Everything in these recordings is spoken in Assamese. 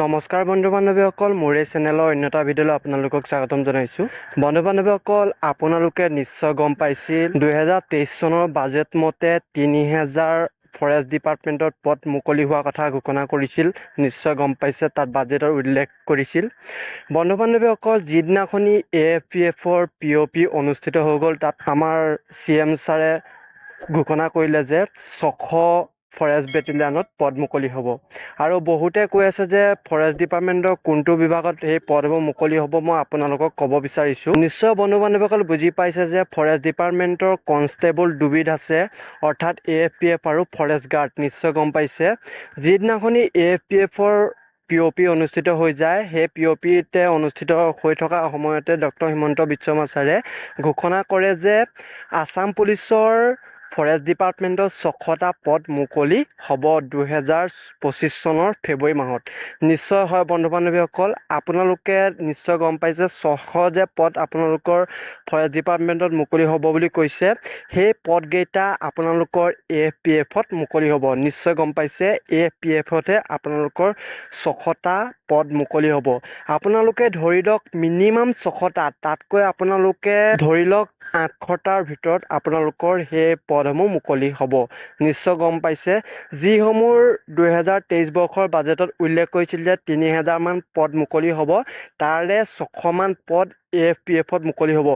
নমস্কাৰ বন্ধু বান্ধৱীসকল, মোৰ এই চেনেলৰ অন্য এটা ভিডিঅ'লৈ আপোনালোকক স্বাগতম জনাইছোঁ। বন্ধু বান্ধৱীসকল, আপোনালোকে নিশ্চয় গম পাইছিল 2023 চনৰ বাজেট মতে 3000 ফৰেষ্ট ডিপাৰ্টমেণ্টত পদ মুকলি হোৱা কথা ঘোষণা কৰিছিল। নিশ্চয় গম পাইছে, তাত বাজেটৰ উল্লেখ কৰিছিল। বন্ধু বান্ধৱীসকল, যিদিনাখনি AFPFৰ POP অনুষ্ঠিত হৈ গ'ল, তাত আমাৰ CM ছাৰে ঘোষণা কৰিলে যে 600 ফৰেষ্ট বেটেলিয়ানত পদ মুকলি হ'ব। আৰু বহুতে কৈ আছে যে ফৰেষ্ট ডিপাৰ্টমেণ্টৰ কোনটো বিভাগত এই পদবোৰ মুকলি হ'ব, মই আপোনালোকক ক'ব বিচাৰিছোঁ। নিশ্চয় বন্ধু বান্ধৱীসকল বুজি পাইছে যে ফৰেষ্ট ডিপাৰ্টমেণ্টৰ কনষ্টেবল দুবিধ আছে, অৰ্থাৎ AFPF আৰু ফৰেষ্ট গাৰ্ড। নিশ্চয় গম পাইছে, যিদিনাখনি AFPFৰ POP অনুষ্ঠিত হৈ যায়, সেই POPতে অনুষ্ঠিত হৈ থকা সময়তে ডক্টৰ হিমন্ত বিশ্ব শৰ্মা ছাৰে ঘোষণা কৰে যে আছাম পুলিচৰ ফৰেষ্ট ডিপাৰ্টমেণ্টৰ 600টা পদ মুকলি হ'ব 2025 চনৰ ফেব্ৰুৱাৰী মাহত। নিশ্চয় হয় বন্ধু বান্ধৱীসকল, আপোনালোকে নিশ্চয় গম পাইছে 600 যে পদ আপোনালোকৰ ফৰেষ্ট ডিপাৰ্টমেণ্টত মুকলি হ'ব বুলি কৈছে, সেই পদকেইটা আপোনালোকৰ AFPFত মুকলি হ'ব। নিশ্চয় গম পাইছে, AFPFতহে আপোনালোকৰ 600টা পদ মুকলি হ'ব। আপোনালোকে ধৰি লওক মিনিমাম 600টা, তাতকৈ আপোনালোকে ধৰি লওক 800টাৰ ভিতৰত আপোনালোকৰ সেই পদসমূহ মুকলি হ'ব। নিশ্চয় গম পাইছে, যিসমূহ 2023 বৰ্ষৰ বাজেটত উল্লেখ কৰিছিল যে 3000 মান পদ মুকলি হ'ব, তাৰে 600 মান পদ AFPFত মুকলি হ'ব।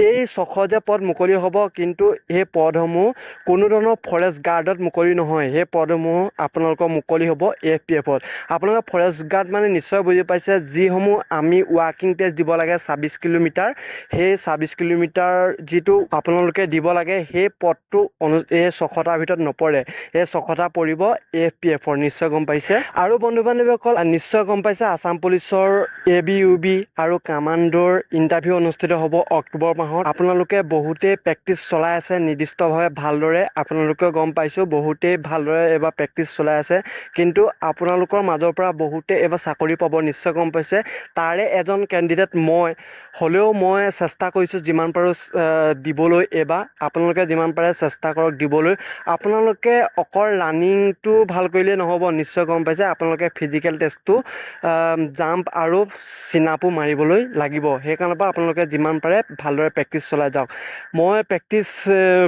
এই 600 যে পদ মুকলি হ'ব, কিন্তু সেই পদসমূহ কোনো ধৰণৰ ফৰেষ্ট গাৰ্ডত মুকলি নহয়। সেই পদসমূহ আপোনালোকৰ মুকলি হ'ব AFPFত। আপোনালোকে ফৰেষ্ট গাৰ্ড মানে নিশ্চয় বুজি পাইছে, যিসমূহ আমি ৱাকিং টেষ্ট দিব লাগে 26 কিলোমিটাৰ, সেই 26 কিলোমিটাৰ যিটো আপোনালোকে দিব লাগে, সেই পদটো এই 600টাৰ ভিতৰত নপৰে। এই 600টা পৰিব AFPFৰ। নিশ্চয় গম পাইছে। আৰু বন্ধু বান্ধৱীসকল নিশ্চয় গম পাইছে, আছাম পুলিচৰ ABUB আৰু কামাণ্ডোৰ ইণ্টাৰভিউ অনুষ্ঠিত হ'ব অক্টোবৰ মাহত। আপোনালোকে বহুতেই প্ৰেক্টিচ চলাই আছে নিৰ্দিষ্টভাৱে ভালদৰে। আপোনালোকে গম পাইছোঁ, বহুতেই ভালদৰে এইবাৰ প্ৰেক্টিচ চলাই আছে, কিন্তু আপোনালোকৰ মাজৰ পৰা বহুতে এইবাৰ চাকৰি পাব। নিশ্চয় গম পাইছে, তাৰে এজন কেণ্ডিডেট হ'লেও মই চেষ্টা কৰিছোঁ যিমান পাৰোঁ দিবলৈ। এইবাৰ আপোনালোকে যিমান পাৰে চেষ্টা কৰক দিবলৈ। আপোনালোকে অকল ৰানিংটো ভাল কৰিলেই নহ'ব। নিশ্চয় গম পাইছে, আপোনালোকে ফিজিকেল টেষ্টটো জাম্প আৰু চিনাপো মাৰিবলৈ লাগিব। সেইকাৰণৰ পৰা আপোনালোকে যিমান পাৰে ভালদৰে প্ৰেক্টিচ চলাই যাওক। মই প্ৰেক্টিচ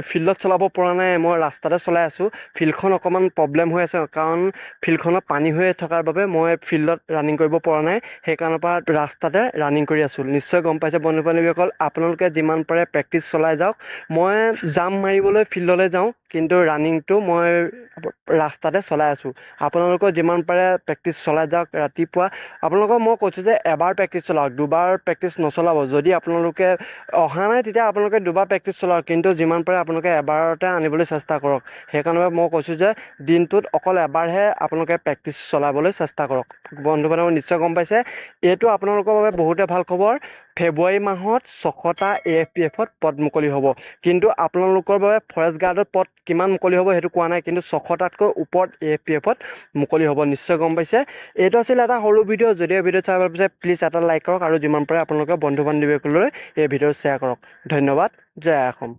ফিল্ডত চলাব পৰা নাই, মই ৰাস্তাতে চলাই আছোঁ। ফিল্ডখন অকণমান প্ৰব্লেম হৈ আছে, কাৰণ ফিল্ডখনত পানী হৈ থকাৰ বাবে মই ফিল্ডত ৰানিং কৰিব পৰা নাই। সেইকাৰণৰ পৰা ৰাস্তাতে ৰানিং কৰি আছোঁ। নিশ্চয় গম পাইছে বন্ধু বান্ধৱীসকল, আপোনালোকে যিমান পাৰে প্ৰেক্টিচ চলাই যাওক। মই জাম্প মাৰিবলৈ ফিল্ডলৈ যাওঁ, কিন্তু ৰানিংটো মই ৰাস্তাতে চলাই আছোঁ। আপোনালোকৰ যিমান পাৰে প্ৰেক্টিচ চলাই যাওক। ৰাতিপুৱা আপোনালোকক মই কৈছোঁ যে এবাৰ প্ৰেক্টিচ চলাওক, দুবাৰ প্ৰেক্টিচ নচলাব। যদি আপোনালোকে অহা নাই তেতিয়া আপোনালোকে দুবাৰ প্ৰেক্টিচ চলাওক, কিন্তু যিমান পাৰে আপোনালোকে এবাৰতে আনিবলৈ চেষ্টা কৰক। সেইকাৰণে মই কৈছোঁ যে দিনটোত অকল এবাৰহে আপোনালোকে প্ৰেক্টিচ চলাবলৈ চেষ্টা কৰক। বন্ধু বান্ধৱ নিশ্চয় গম পাইছে, এইটো আপোনালোকৰ বাবে বহুতে ভাল খবৰ। ফেব্ৰুৱাৰী মাহত 600টা AFPFত পদ মুকলি হ'ব, কিন্তু আপোনালোকৰ বাবে ফৰেষ্ট গাৰ্ডত পদ কিমান মুকলি হ'ব সেইটো কোৱা নাই, কিন্তু 600টাতকৈ ওপৰত AFPFত মুকলি হ'ব। নিশ্চয় গম পাইছে। এইটো আছিল এটা সৰু ভিডিঅ'। যদি এই ভিডিঅ' চাই ভাল পাইছে প্লিজ এটা লাইক কৰক, আৰু যিমান পাৰে আপোনালোকে বন্ধু বান্ধৱীসকললৈ এই ভিডিঅ' শ্বেয়াৰ কৰক। ধন্যবাদ। জয় অসম।